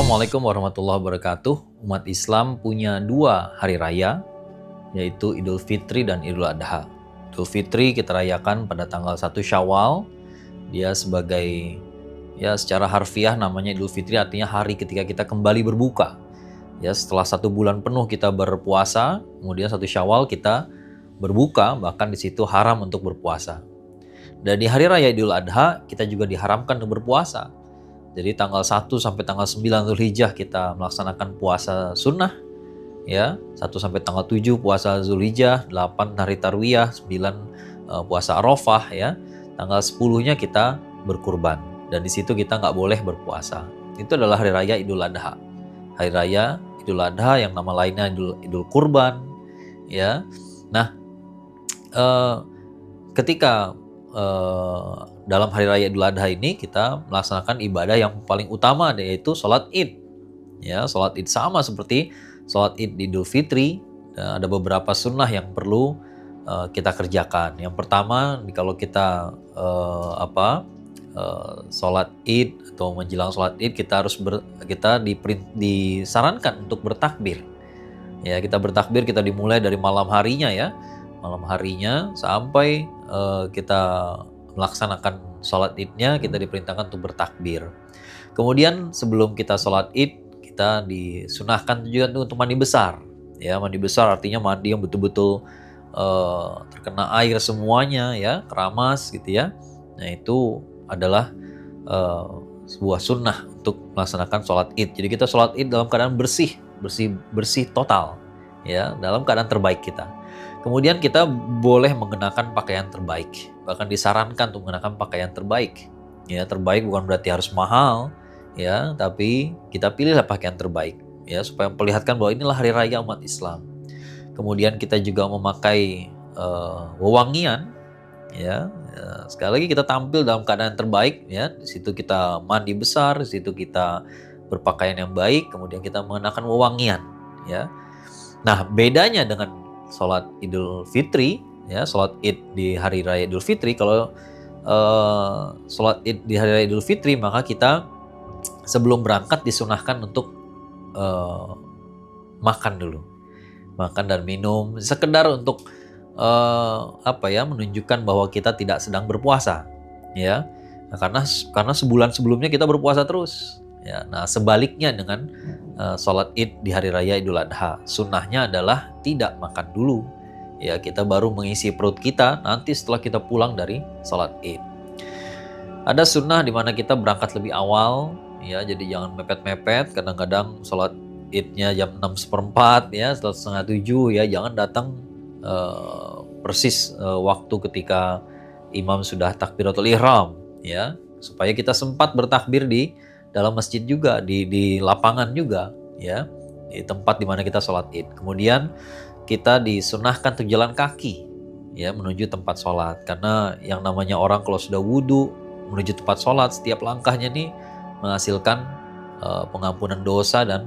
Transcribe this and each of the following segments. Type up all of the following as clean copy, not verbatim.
Assalamualaikum warahmatullahi wabarakatuh. Umat Islam punya dua hari raya, yaitu Idul Fitri dan Idul Adha. Idul Fitri kita rayakan pada tanggal 1 Syawal. Dia sebagai, secara harfiah namanya Idul Fitri, artinya hari ketika kita kembali berbuka. Ya, setelah 1 bulan penuh kita berpuasa, kemudian 1 Syawal kita berbuka, bahkan di situ haram untuk berpuasa. Dan di hari raya Idul Adha kita juga diharamkan untuk berpuasa. Jadi tanggal 1 sampai tanggal 9 Zulhijjah kita melaksanakan puasa sunnah, ya. 1 sampai tanggal 7 puasa Zulhijjah, 8 hari Tarwiyah, 9 puasa Arafah, ya. Tanggal 10-nya kita berkurban, dan di situ kita nggak boleh berpuasa. Itu adalah hari raya Idul Adha. Hari raya Idul Adha yang nama lainnya Idul Kurban, ya. Nah, ketika dalam hari raya Idul Adha ini kita melaksanakan ibadah yang paling utama, yaitu sholat Id. Ya, sholat Id sama seperti sholat Id di Idul Fitri. Ada beberapa sunnah yang perlu kita kerjakan. Yang pertama, kalau kita sholat Id atau menjelang sholat Id, kita disarankan untuk bertakbir. Ya, kita bertakbir, kita dimulai dari malam harinya, ya. Malam harinya sampai kita melaksanakan sholat Idnya, kita diperintahkan untuk bertakbir. Kemudian sebelum kita sholat Id, kita disunahkan juga untuk mandi besar. Ya, mandi besar artinya mandi yang betul-betul terkena air semuanya, ya, keramas gitu, ya. Nah, itu adalah sebuah sunnah untuk melaksanakan sholat Id. Jadi kita sholat Id dalam keadaan bersih total, ya, dalam keadaan terbaik kita. Kemudian kita boleh mengenakan pakaian terbaik. Bahkan disarankan untuk mengenakan pakaian terbaik. Ya, terbaik bukan berarti harus mahal, ya, tapi kita pilihlah pakaian terbaik, ya, supaya memperlihatkan bahwa inilah hari raya umat Islam. Kemudian kita juga memakai wewangian, ya. Sekali lagi kita tampil dalam keadaan terbaik, ya. Di situ kita mandi besar, di situ kita berpakaian yang baik, kemudian kita mengenakan wewangian, ya. Nah, bedanya dengan sholat Idul Fitri, ya, sholat Id di hari raya Idul Fitri. Kalau sholat Id di hari raya Idul Fitri, maka kita sebelum berangkat disunahkan untuk makan dulu, makan dan minum, sekedar untuk menunjukkan bahwa kita tidak sedang berpuasa, ya. Nah, karena sebulan sebelumnya kita berpuasa terus. Ya, nah, sebaliknya dengan sholat Id di hari raya Idul Adha, sunnahnya adalah tidak makan dulu. Ya, kita baru mengisi perut kita nanti setelah kita pulang dari sholat Id. Ada sunnah di mana kita berangkat lebih awal, ya, jadi jangan mepet-mepet. Kadang-kadang sholat Idnya jam 6:15, ya, setengah 7, ya, jangan datang persis waktu ketika imam sudah takbiratul ihram, ya, supaya kita sempat bertakbir di dalam masjid juga, di lapangan juga, ya, di tempat di mana kita sholat Id. Kemudian kita disunahkan untuk jalan kaki, ya, menuju tempat sholat, karena yang namanya orang kalau sudah wudhu menuju tempat sholat, setiap langkahnya nih menghasilkan pengampunan dosa dan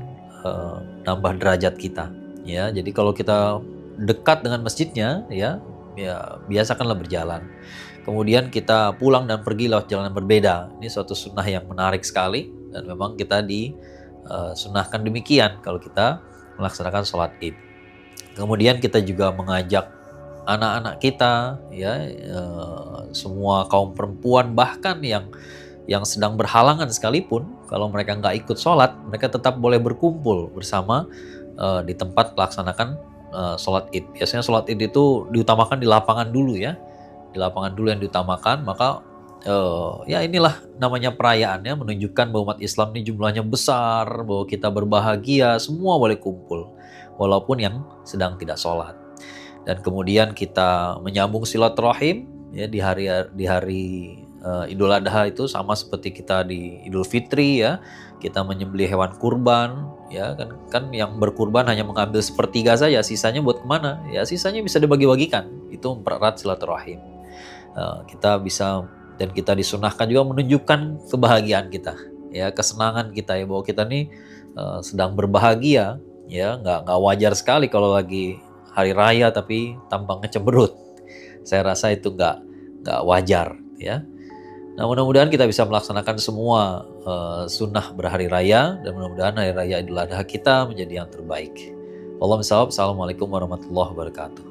nambah derajat kita, ya. Jadi kalau kita dekat dengan masjidnya, ya biasakanlah berjalan. Kemudian kita pulang dan pergi lewat jalan yang berbeda. Ini suatu sunnah yang menarik sekali, dan memang kita disunahkan demikian kalau kita melaksanakan sholat Id. Kemudian kita juga mengajak anak-anak kita, ya, semua kaum perempuan, bahkan yang sedang berhalangan sekalipun, kalau mereka nggak ikut sholat, mereka tetap boleh berkumpul bersama di tempat melaksanakan sholat Id. Biasanya sholat Id itu diutamakan di lapangan dulu, ya. Di lapangan dulu yang diutamakan, maka ya inilah namanya perayaannya, menunjukkan bahwa umat Islam ini jumlahnya besar, bahwa kita berbahagia, semua boleh kumpul walaupun yang sedang tidak sholat. Dan kemudian kita menyambung silaturahim, ya, di hari Idul Adha itu sama seperti kita di Idul Fitri, ya. Kita menyembelih hewan kurban, ya, kan yang berkurban hanya mengambil sepertiga saja, sisanya buat kemana? Ya, sisanya bisa dibagi-bagikan. Itu mempererat silaturahim. Kita bisa, dan kita disunahkan juga menunjukkan kebahagiaan kita, ya, kesenangan kita, ya, bahwa kita nih sedang berbahagia, ya. Nggak wajar sekali kalau lagi hari raya tapi tampangnya cemberut. Saya rasa itu nggak wajar, ya. Nah, mudah-mudahan kita bisa melaksanakan semua sunnah berhari raya, dan mudah-mudahan hari raya Idul Adha kita menjadi yang terbaik. Wallahu a'lam bishawab. Assalamualaikum warahmatullahi wabarakatuh.